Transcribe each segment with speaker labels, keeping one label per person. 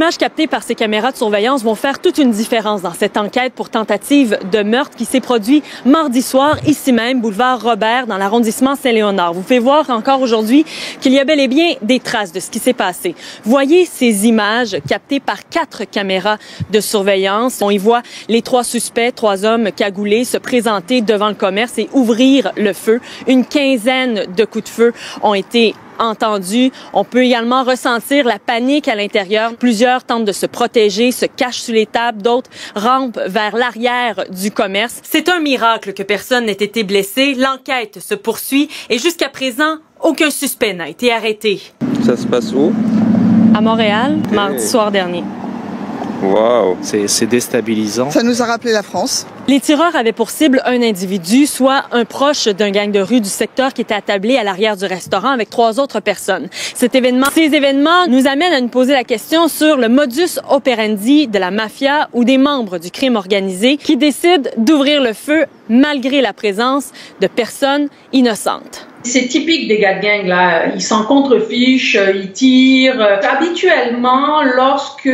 Speaker 1: images captées par ces caméras de surveillance vont faire toute une différence dans cette enquête pour tentative de meurtre qui s'est produit mardi soir, ici même, boulevard Robert, dans l'arrondissement Saint-Léonard. Vous pouvez voir encore aujourd'hui qu'il y a bel et bien des traces de ce qui s'est passé. Voyez ces images captées par 4 caméras de surveillance. On y voit les 3 suspects, 3 hommes cagoulés, se présenter devant le commerce et ouvrir le feu. Une quinzaine de coups de feu ont été entendus. On peut également ressentir la panique à l'intérieur. Plusieurs tentent de se protéger, se cachent sous les tables, d'autres rampent vers l'arrière du commerce. C'est un miracle que personne n'ait été blessé. L'enquête se poursuit et jusqu'à présent, aucun suspect n'a été arrêté.
Speaker 2: Ça se passe où?
Speaker 1: À Montréal, mardi soir dernier.
Speaker 2: Wow.
Speaker 3: C'est déstabilisant.
Speaker 4: Ça nous a rappelé la France.
Speaker 1: Les tireurs avaient pour cible un individu, soit un proche d'un gang de rue du secteur qui était attablé à l'arrière du restaurant avec 3 autres personnes. Ces événements nous amènent à nous poser la question sur le modus operandi de la mafia ou des membres du crime organisé qui décident d'ouvrir le feu malgré la présence de personnes innocentes.
Speaker 5: C'est typique des gars de gang, là. Ils s'en contrefichent, ils tirent. Habituellement, lorsque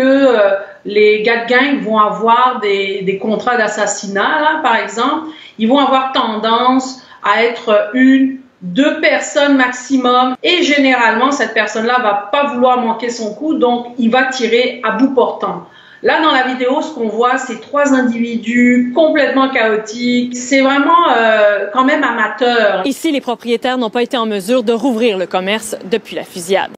Speaker 5: les gars de gang vont avoir des contrats d'assassinat, là, par exemple, ils vont avoir tendance à être 1, 2 personnes maximum. Et généralement, cette personne-là va pas vouloir manquer son coup, donc il va tirer à bout portant. Là, dans la vidéo, ce qu'on voit, c'est 3 individus complètement chaotiques. C'est vraiment quand même amateur.
Speaker 1: Ici, les propriétaires n'ont pas été en mesure de rouvrir le commerce depuis la fusillade.